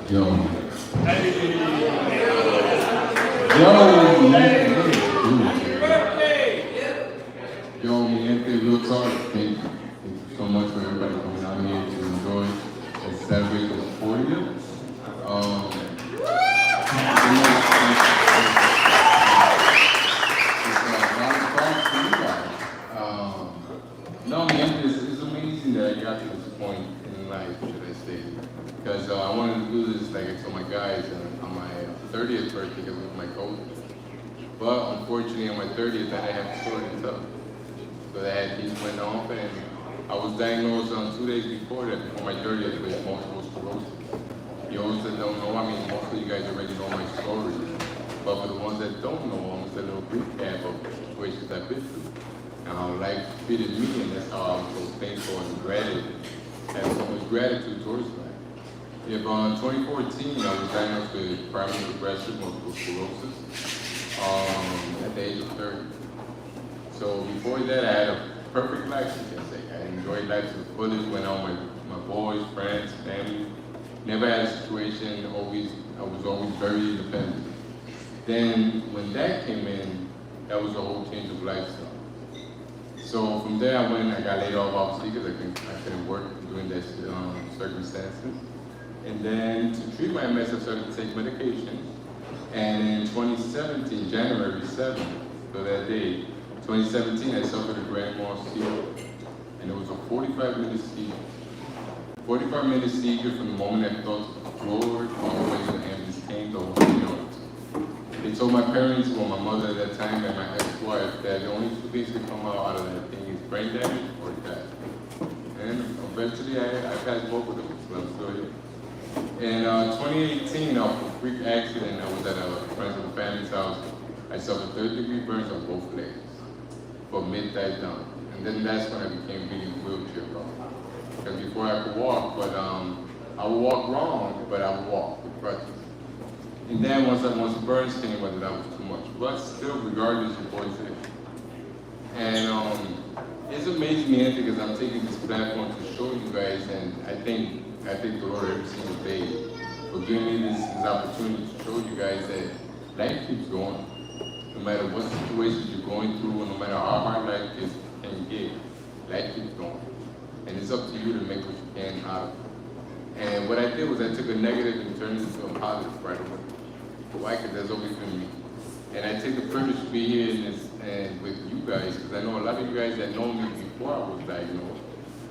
Yo. Yo, mi gente, real talk. Thank you so much for everybody coming out here to enjoy and celebrate the 40th. No, man, it's amazing that I got to this point in life, should I say. Because I wanted to do this, like I told my guys, on my 30th birthday, because with my coach. But unfortunately, on my 30th, I didn't have to sort it up. So that things went off, and I was diagnosed 2 days before that, before my 30th, with multiple sclerosis. You always don't know, I mean, most of you guys already know my story. But for the ones that don't know, almost a little recap of the situations I've been through. And how life treated me, and that's how I was so thankful and gratitude. Had so much gratitude towards life. If 2014, I was diagnosed with primary progressive multiple sclerosis at the age of 30. So before that, I had a perfect life, you can say. I enjoyed life to the fullest, went out with my boys, friends, family. Never had a situation, I was always very independent. Then when that came in, that was a whole change of lifestyle. So from there, I got laid off, obviously, because I couldn't work during that circumstances. And then to treat my MS, I started to take medication. And in 2017, January 7th, so that day, 2017, I suffered a grand mal seizure. And it was a 45-minute seizure. 45-minute seizure from the moment I felt the floor, all the way to the ambulance came, the whole thing out. They told my parents, well, my mother at that time and my ex-wife, that the only two things that come out of that thing is brain damage or death. And eventually I passed both of them, so I'm still here. In 2018, a freak accident, I was at a friend's and family's house. I suffered third-degree burns on both legs, from mid-thigh down. And then that's when I became really wheelchair bound. Because before I could walk, but I would walk wrong, but I would walk with crutches. And then once the burns came, that was too much. But still, regardless, your boy's here. And it's amazing me because I'm taking this platform to show you guys, and I thank the Lord every single day for giving me this opportunity to show you guys that life keeps going. No matter what situations you're going through, and no matter how hard life can get, life keeps going. And it's up to you to make what you can out of it. And what I did was I took a negative and turned it into a positive right away. Why? Because that's always been me. And I take the privilege to be here and with you guys, because I know a lot of you guys that know me before I was diagnosed,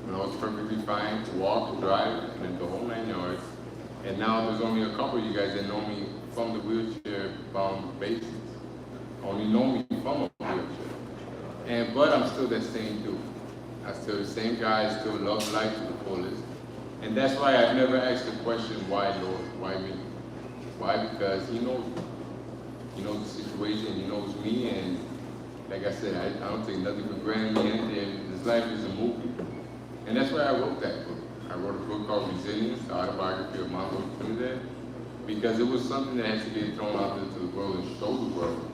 when I was perfectly fine to walk, to drive, and the whole 9 yards. And now there's only a couple of you guys that know me from the wheelchair-bound basis. Only know me from a wheelchair. But I'm still that same dude. I'm still the same guy, I still love life to the fullest. And that's why I've never asked the question, why Lord, why me? Why? Because he knows me. He knows the situation, he knows me, and like I said, I don't take nothing for granted. This life is a movie. And that's why I wrote that book. I wrote a book called Resilience, the autobiography of Mongo Trinidad, because it was something that had to get thrown out into the world and show the world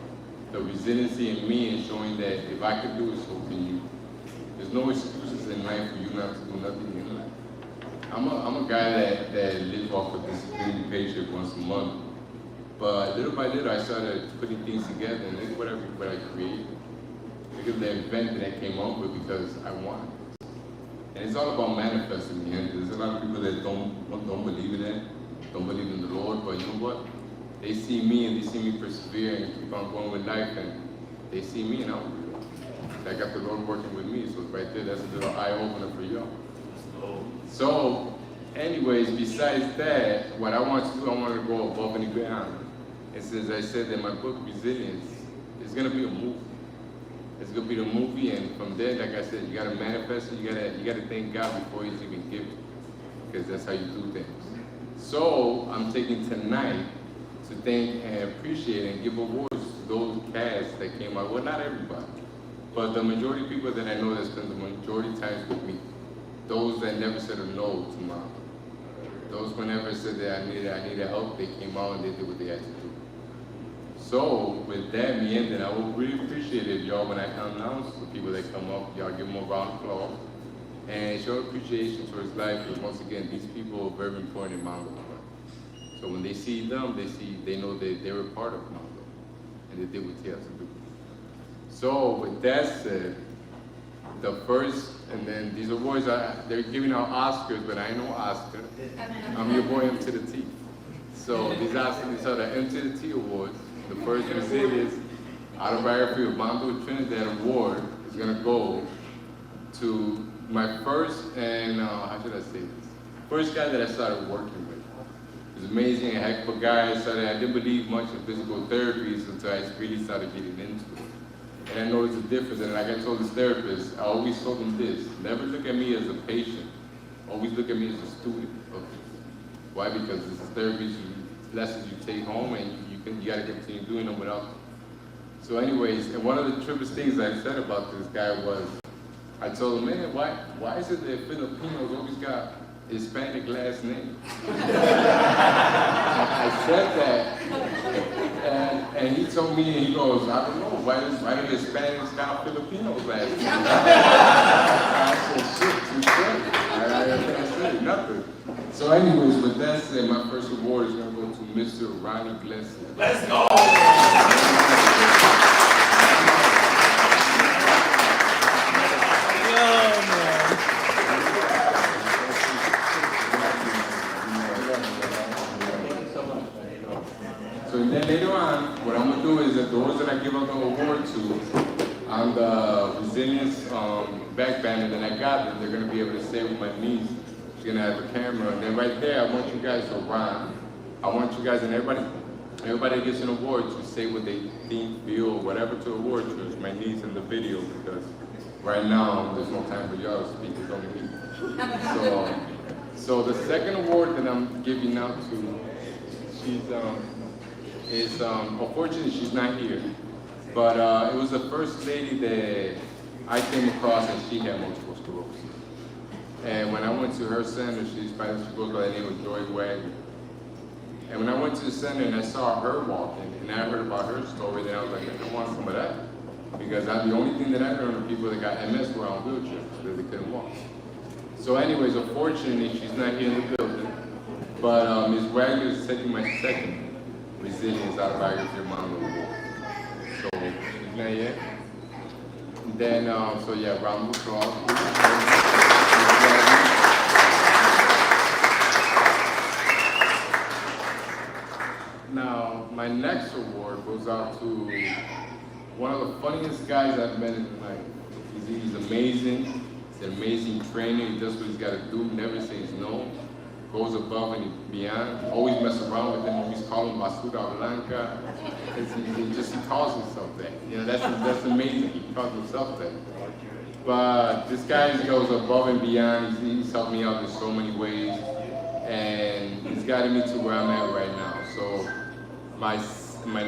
the resiliency in me, and showing that if I can do it, so can you. There's no excuses in life for you not to do nothing in life. I'm a guy that lives off of disability paycheck once a month. But little by little, I started putting things together, and look what I created. Look at the event that I came up with because I wanted it. And it's all about manifesting, man. There's a lot of people that don't believe in it, don't believe in the Lord, but you know what? They see me and they see me persevere and keep on going with life, and they see me and I'm real. I got the Lord working with me, so right there, that's a little eye-opener for y'all. So, anyways, besides that, what I want to do, I want to go above and beyond. And since I said that my book, Resilience, is going to be a movie. It's going to be the movie, and from there, like I said, you got to manifest it, you got to thank God before He's even given, because that's how you do things. So, I'm taking tonight to thank and appreciate and give awards to those cast that came out. Well, not everybody, but the majority of people that I know that spend the majority times with me. Those that never said a no to mom. Those who never said that I needed help, they came out and they did what they had to do. So with that me ending, I would really appreciate it, y'all, when I announce the people that come up, y'all give them a round of applause and show appreciation towards life, because once again, these people are very important in Mongo. So when they see them, they know that they were part of Mando, and they did what they had to do. So with that said, the first, and then these awards, they're giving out Oscars, but I ain't no Oscar. I'm your boy M to the T. So these are the M to the T awards. The first Resilience Autobiography of Mando Trinidad Award is gonna go to my first, and how should I say this? First guy that I started working with. It was amazing, a heck of a guy. I didn't believe much in physical therapies until I really started getting into it. And I noticed the difference, and like I told this therapist, I always told him this: never look at me as a patient, always look at me as a student of this. Why? Because it's therapy, lessons you take home, and you gotta continue doing them without them. So anyways, and one of the trippest things I said about this guy was, I told him, man, why is it that Filipinos always got Hispanic last name? I said that, and he told me, and he goes, I don't know, why do Hispanics got Filipinos last name? I said, shit, you said I can't say nothing. So anyways, with that said, my first award is going to go to Mr. Ronnie Iglesias. Let's go! So then later on, what I'm gonna do is that those that I give out the award to on the Resilience back banner that I got, that they're gonna be able to say with my niece. She's gonna have a camera, and then right there, I want you guys to run. I want you guys and everybody that gets an award to say what they think, feel, whatever to award to. It's my niece in the video, because right now there's no time for y'all to speak. It's only me. So the second award that I'm giving out to, unfortunately she's not here, but it was the first lady that I came across, and she had multiple sclerosis. And when I went to her center, she goes by the name of Joy Wagner. And when I went to the center and I saw her walking, and I heard about her story, then I was like, I want some of that. Because the only thing that I heard of people that got MS were on wheelchairs, because they couldn't walk. So anyways, unfortunately, she's not here in the building. But Ms. Wagner is taking my second Resilience Autobiography of Mando Award. So she's not yet. Then, so yeah, round of applause. Now, my next award goes out to one of the funniest guys I've met in life. He's amazing. He's an amazing trainer. He does what he's got to do. Never says no. Goes above and beyond. Always mess around with him. Always call him Basura Blanca. He calls himself that. You know, that's amazing. He calls himself that. But this guy goes above and beyond. He's helped me out in so many ways, and he's gotten me to where I'm at right now. So my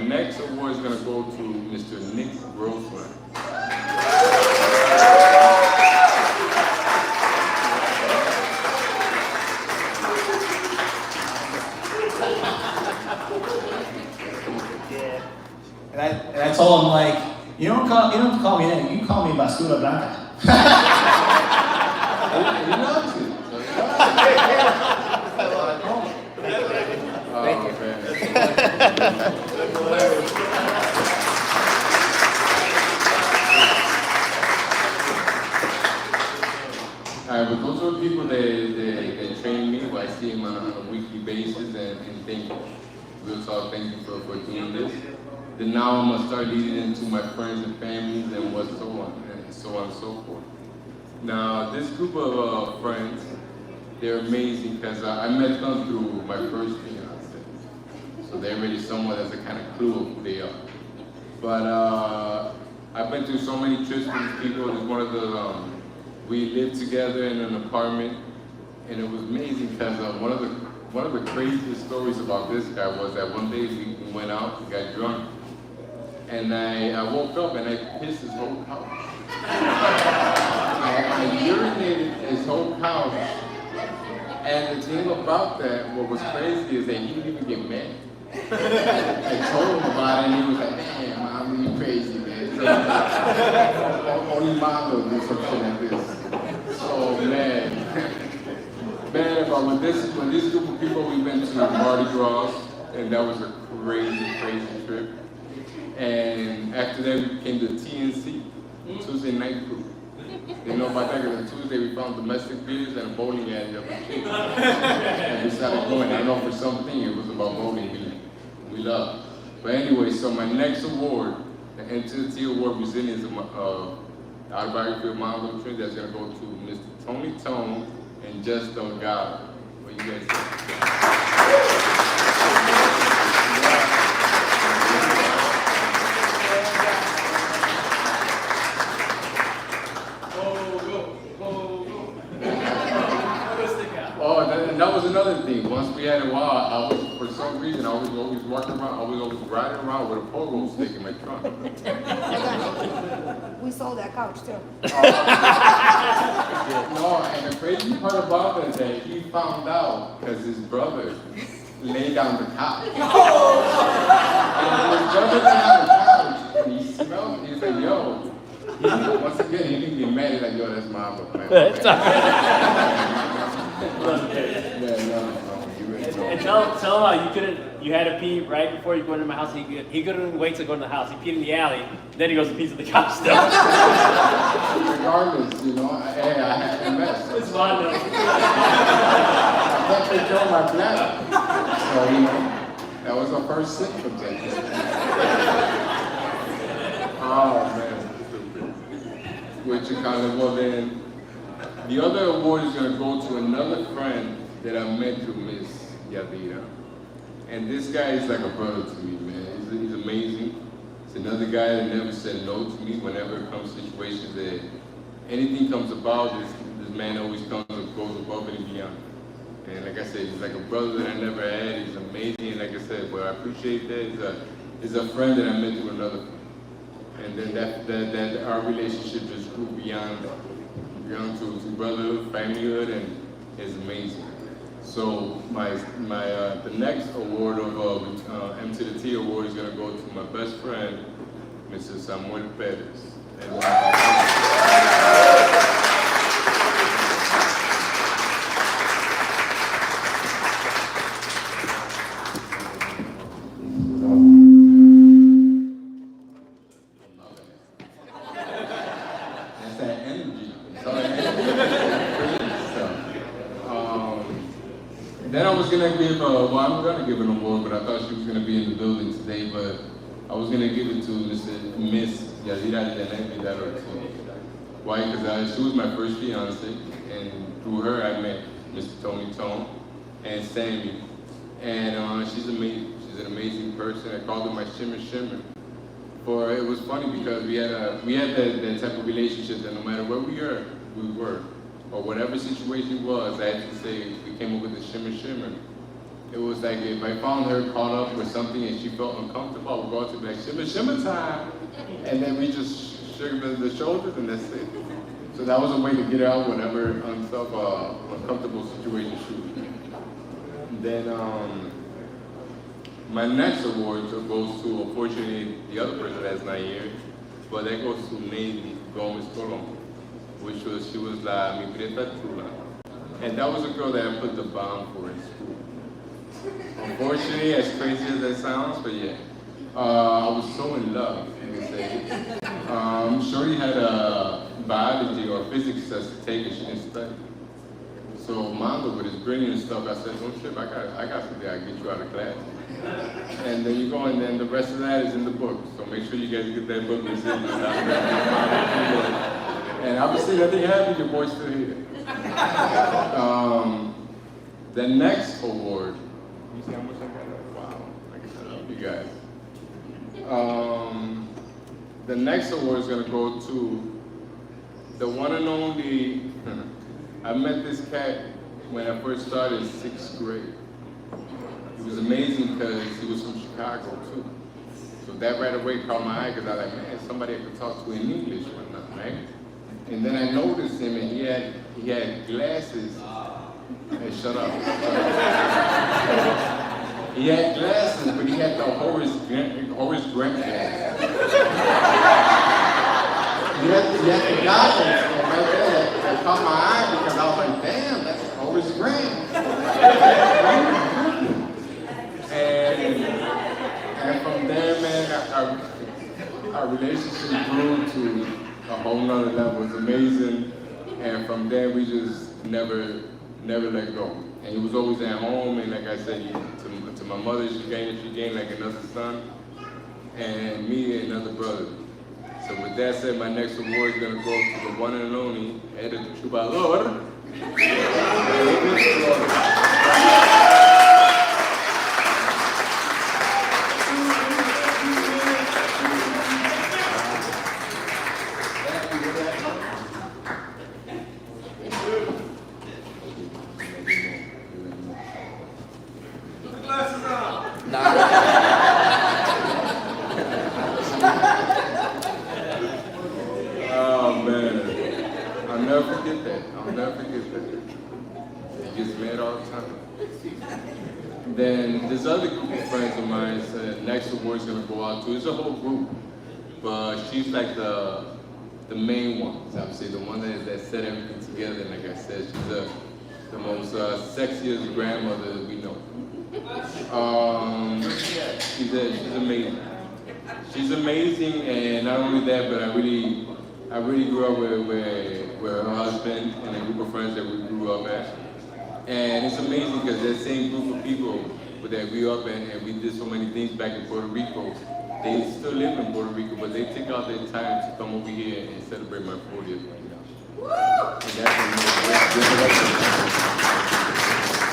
next award is gonna go to Mr. Nick Grossman. And I told him, like, you don't call me that. You call me Basura Blanca. He loves it. Thank you. Alright, but those are the people that train me. I see them on a weekly basis, and thank you. Real talk, thank you for doing this. Then now I'm gonna start leading into my friends and families and so on and so forth. Now this group of friends, they're amazing because I met them through my first fiance. So they're already someone that's a kind of clue of who they are. But I've been through so many trips with these people. There's one of the, we lived together in an apartment, and it was amazing because one of the craziest stories about this guy was that one day we went out, we got drunk, and I woke up and I pissed his whole couch. I urinated his whole couch. And the thing about that, what was crazy is that he didn't even get mad. I told him about it, and he was like, man, Mom, you crazy, man. So, only Mom will do something like this. So, man. Man, but with this group of people, we went to Mardi Gras, and that was a crazy, crazy trip. And after that, we came to TNC, Tuesday Night Crew. You know about that, because on Tuesday we found domestic beers and a bowling alley up in Chile. And we started going. I know for something it was about bowling we love. But anyway, so my next award, the NTT Award Brazilian Autobiography of Mando Trend, that's going to go to Mr. Tony Tone and Just Delgado. What you guys think? And that was another thing. Once we had a while, I was, for some reason, I was always walking around, I was always riding around with a pogo stick in my trunk. We sold that couch too. No, and the crazy part about it is that he found out because his brother laid down the couch. And his brother laid down the couch, and he smelled it, he was like, yo. Once again, he didn't get mad, he's like, yo, that's my book, man. And tell him how you had to pee right before you go into my house. He couldn't wait to go in the house. He peed in the alley. Then he goes to pee to the couch still. Regardless, you know, I had to mess. It's fine though. I can't take care of my planet. So, you know, that was our first sip from Texas. Oh, man. Which you kind of, well then, the other award is going to go to another friend that I met through Miss Yadira. And this guy is like a brother to me, man. He's amazing. He's another guy that never said no to me whenever it comes to situations that anything comes about, this man always goes above and beyond. And like I said, he's like a brother that I never had. He's amazing. And like I said, well, I appreciate that. He's a friend that I met through another friend. And then that our relationship just grew beyond to brotherhood, familyhood, and it's amazing. So the next award of M to the T award is going to go to my best friend, Mr. Samuel Perez. Then I was gonna give I'm gonna give an award, but I thought she was gonna be in the building today, but I was gonna give it to Miss Yadira Vidal Ortiz. Why? Because she was my first fiance, and through her I met Mr. Tony Tone and Sammy, and she's amazing. She's an amazing person. I called her my shimmer. For it was funny because we had that type of relationship that no matter where we were. Or whatever situation was, I had to say, we came up with the shimmer. It was like if I found her caught up with something and she felt uncomfortable, I would go out to be like, shimmer time. And then we just shook the shoulders and that's it. So that was a way to get out whatever uncomfortable situation she was in. Then my next award goes to, unfortunately, the other person that's not here, but that goes to Navy Gomez Colon. She was la mi prieta chula. And that was a girl that I put the bomb for in school. Unfortunately, as crazy as that sounds, but yeah. I was so in love, you can say. Shorty had a biology or physics test to take and she didn't study. So Mando, with his brilliant stuff, I said, don't trip, I got something I get you out of class. And then you go, and then the rest of that is in the book. So make sure you guys get that book. And obviously, nothing happened, your boy's still here. The next award, you see how much I got? Wow, I love you guys. The next award is going to go to the one and only, I met this cat when I first started 6th grade. It was amazing because he was from Chicago too. So that right away caught my eye because I was like, man, somebody I could talk to in English or not, right? And then I noticed him, and he had glasses. Hey, shut up. He had glasses, but he had the Horace Grant glasses. He had the goggles right there that caught my eye because I was like, damn, that's Horace Grant. And from there, man, our relationship grew to a whole nother level. It was amazing. And from there, we just never let go. And he was always at home, and like I said, to my mother, she gained like another son, and me another brother. So with that said, my next award is gonna go to the one and only El Chubador. Oh man, I'll never forget that. I'll never forget that. He gets mad all the time. Then this other group of friends of mine said next award's gonna go out to. It's a whole group, but she's like the main one. I would say the one that set everything together. And like I said, she's the most sexiest grandmother that we know. She's amazing. She's amazing, and not only that, but I really grew up with her husband and a group of friends that we grew up at. And it's amazing because that same group of people that grew up and we did so many things back in Puerto Rico, they still live in Puerto Rico, but they take out their time to come over here and celebrate my 40th right now. And that's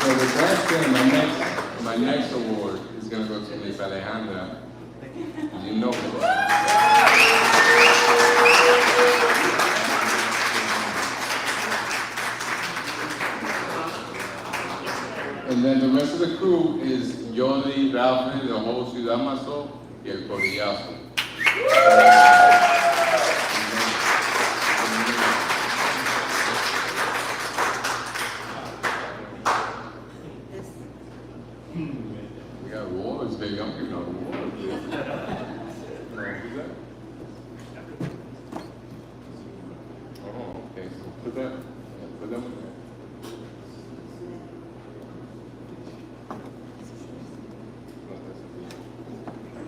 so with that said, my next award is going to go to Miss Alejandra. You know her. And then the rest of the crew is Yoli, Ralph, the whole Ciudad Mazo, y el Corillazo. We got awards, baby. I'm giving out awards. Oh, okay. So put them in there.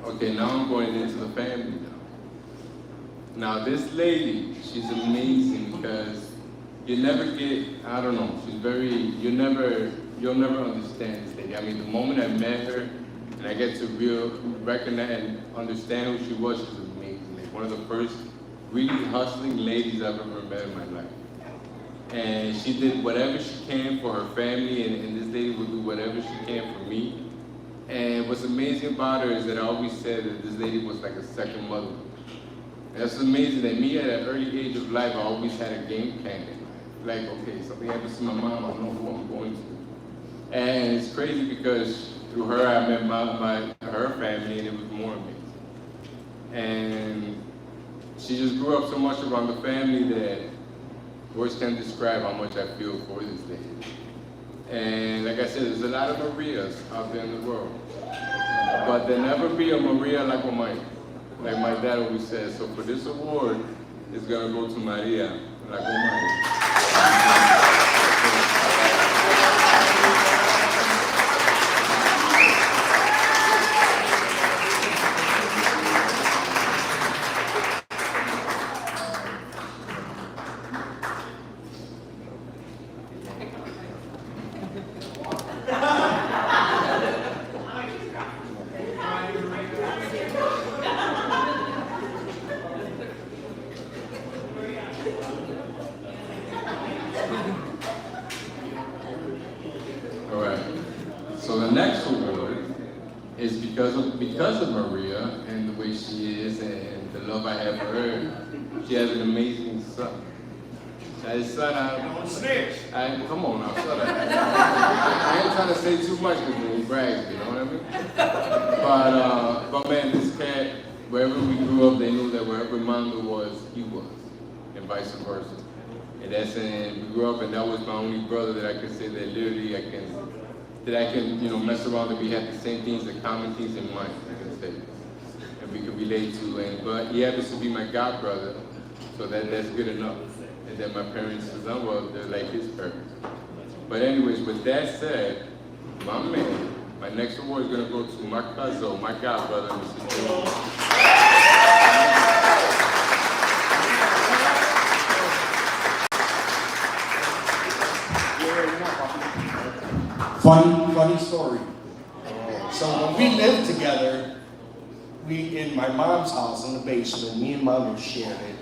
Okay, now I'm going into the family now. Now this lady, she's amazing because you never get, I don't know, she's very, you'll never understand this lady. I mean, the moment I met her and I get to recognize and understand who she was, she's amazing. Like one of the first really hustling ladies I've ever met in my life. And she did whatever she can for her family, and this lady will do whatever she can for me. And what's amazing about her is that I always said that this lady was like a second mother. And that's amazing that me at an early age of life, I always had a game plan. Like, okay, something happens to my mom, I know who I'm going to. And it's crazy because through her, I met her family, and it was more amazing. And she just grew up so much around the family that words can't describe how much I feel for this lady. And like I said, there's a lot of Marias out there in the world. But there'll never be a Maria like my dad always says. So for this award, it's gonna go to Maria like Omar. So the next award is because of Maria and the way she is and the love I have for her. She has an amazing son. His son, come on now, shut up. I ain't trying to say too much because he brags, you know what I mean? But man, this cat, wherever we grew up, they knew that wherever Mando was, he was, and vice versa. And we grew up, and that was my only brother that I could say that literally I can mess around and we had the same things, the common things in mind, I can say, and we could relate to. But he happens to be my god brother, so that's good enough. And then my parents, well, they're like his parents. But anyways, with that said, my man. My next award is gonna go to my cousin, my godbrother, Mr. Joe. Funny story. So when we lived together, we in my mom's house in the basement, me and mom shared it,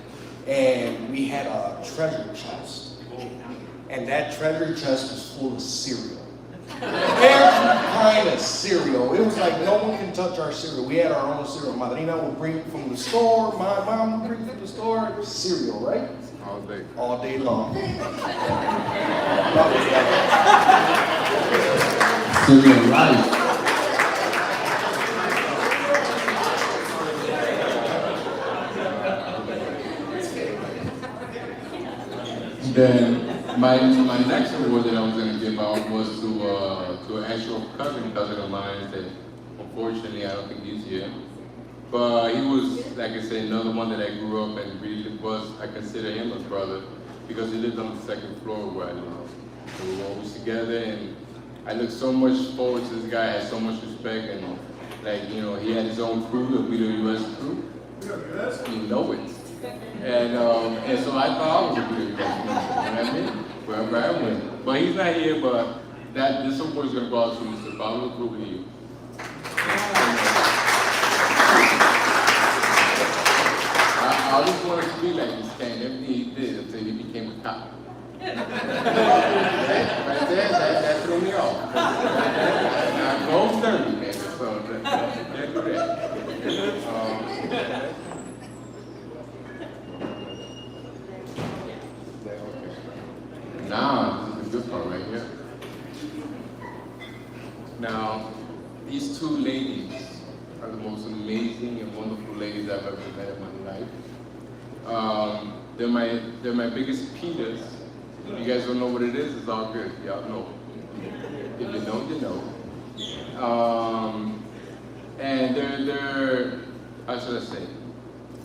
and we had a treasure chest. And that treasure chest was full of cereal. Every kind of cereal. It was like no one can touch our cereal. We had our own cereal. Madrina would bring it from the store. My mom would bring it from the store. Cereal, right? All day. All day long. Cereal life. Then my next award that I was gonna give out was to an actual cousin of mine that unfortunately I don't think he's here. But he was, like I said, another one that I grew up and really I consider him a brother because he lived on the second floor where I lived. So we were always together and I looked so much forward to this guy. I had so much respect and he had his own crew, the BWS crew. You know it. And so I thought I was a good guy. You know what I mean? Wherever I went. But he's not here, but this award is going to go out to Mr. Pablo Trujillo. I always wanted to be like this guy and everything he did until he became a cop. That threw me off. Now, goes dirty, man. So, can't do that. Now, this is the good part right here. Now, these two ladies are the most amazing and wonderful ladies I've ever met in my life. They're my biggest Peters. If you guys don't know what it is, it's all good. Y'all know. If you know, you know. And they're, how should I say?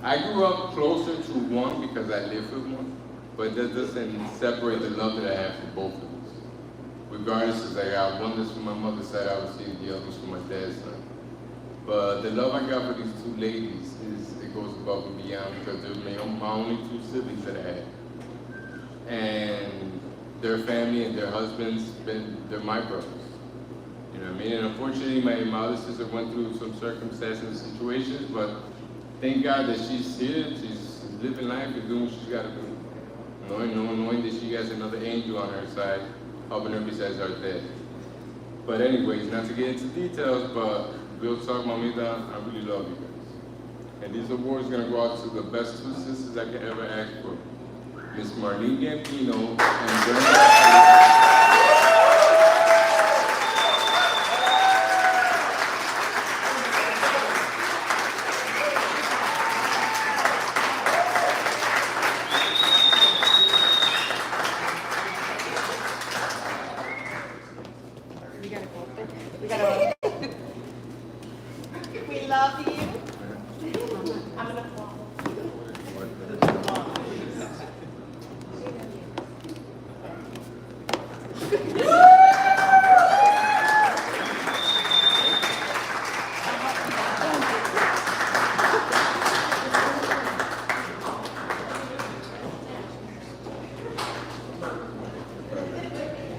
I grew up closer to one because I lived with one. But that doesn't separate the love that I have for both of us. Regardless, as I got one that's from my mother's side, I received the others from my dad's side. But the love I got for these two ladies it goes above and beyond because they're my only two siblings that I had. And their family and their husbands, they're my brothers. You know what I mean? And unfortunately, my other sister went through some circumstances and situations, but thank God that she's here, she's living life and doing what she's got to do. Knowing that she has another angel on her side, helping her besides our dad. But anyways, not to get into details, but real talk, Mamita, I really love you guys. And these awards are gonna go out to the best two sisters I could ever ask for. Miss Marlene Gambino and Brenda. We love you. I'm gonna call.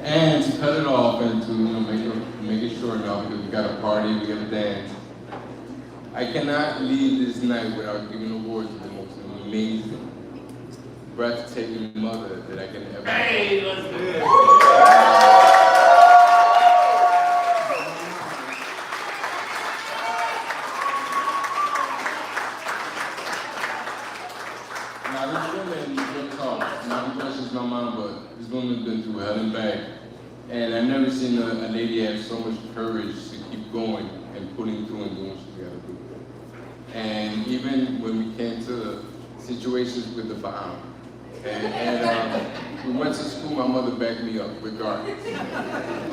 And to cut it off and to make it short now because we got a party, we got a dance. I cannot leave this night without giving awards to the most amazing, breathtaking mother that I can ever have. Hey, let's do it. Now this woman, real talk, not because she's my mom, but this woman's been through hell and back. And I've never seen a lady have so much courage to keep going and pulling through and doing what she's got to do. And even when we came to situations with the bomb, and we went to school, my mother backed me up regardless.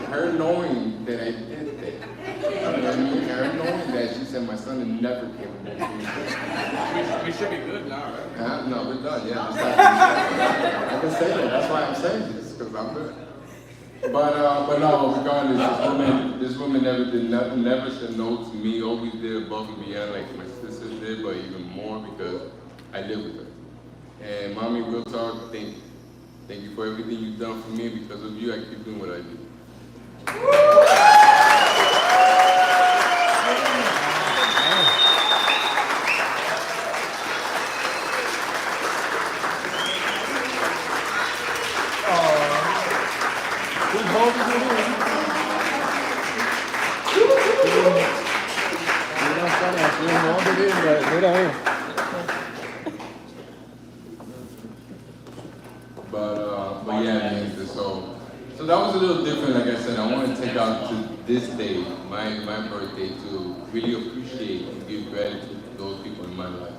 Her knowing that I did that, you know what I mean? Her knowing that, she said my son never came home. We should be good now, right? No, we're done, yeah. I can say that, that's why I'm saying this, because I'm good. But no, regardless, this woman never did nothing, never said no to me, always did above and beyond like my sisters did, but even more because I live with her. And mommy, real talk, thank you. Thank you for everything you've done for me. Because of you, I keep doing what I do. But yeah, man, so that was a little different. Like I said, I want to take out to this day, my birthday, to really appreciate and give gratitude to those people in my life.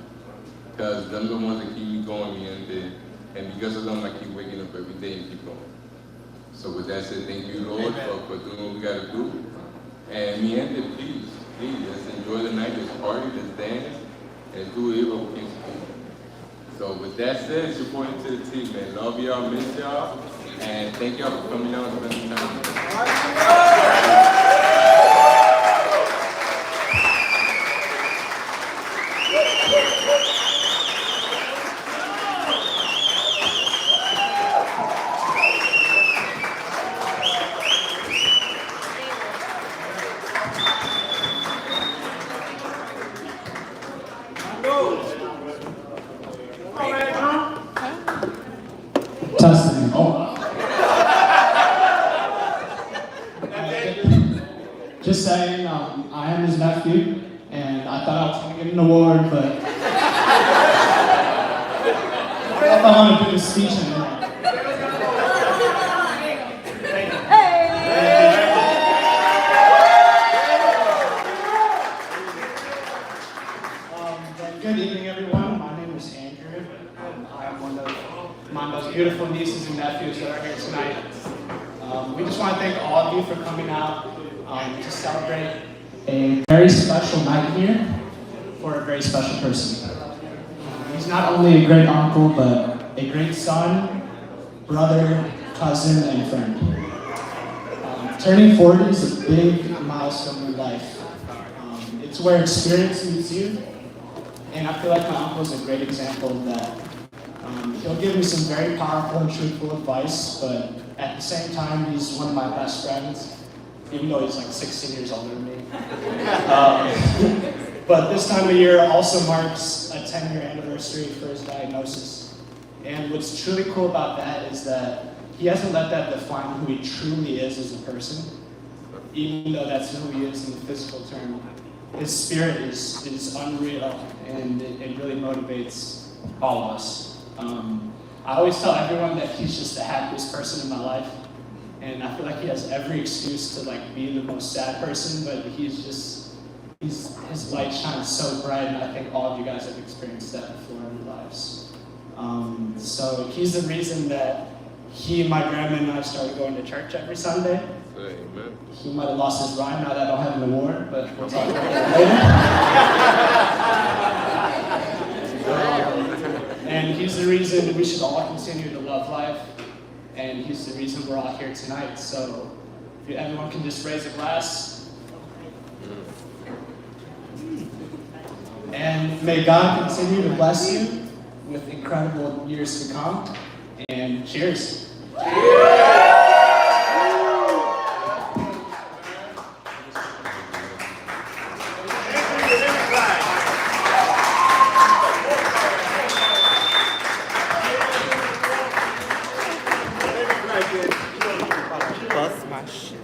Because them the ones that keep me going, and because of them, I keep waking up every day and keep going. So with that said, thank you, Lord, for doing what we got to do. And mi gente, please, let's enjoy the night, let's party, let's dance, and do it what we can do. So with that said, it's your boy to the team, man. Love y'all, miss y'all, and thank y'all for coming out and spending time with us. Testing. Oh. Just saying, I am his nephew, and I thought I was going to get an award, but I don't know if I want to do this speech anymore. Good evening, everyone. My name is Andrew, and I am one of my most beautiful nieces and nephews that are here tonight. We just want to thank all of you for coming out to celebrate a very special night here for a very special person. He's not only a great uncle, but a great son, brother, cousin, and friend. Turning 40 is a big milestone in life. It's where experience meets you, and I feel like my uncle is a great example of that. He'll give me some very powerful and truthful advice, but at the same time, he's one of my best friends, even though he's like 16 years older than me. But this time of year also marks a 10-year anniversary for his diagnosis. And what's truly cool about that is that he hasn't let that define who he truly is as a person, even though that's who he is in the physical term. His spirit is unreal, and it really motivates all of us. I always tell everyone that he's just the happiest person in my life, and I feel like he has every excuse to like be the most sad person, but his light shines so bright, and I think all of you guys have experienced that before in your lives. So he's the reason that he and my grandma and I started going to church every Sunday. Amen. He might have lost his rhyme now that I don't have an award, but we'll talk about that later. And he's the reason we should all continue to love life, and he's the reason we're all here tonight. So if everyone can just raise a glass. And may God continue to bless you with incredible years to come. And cheers. Bust my shit.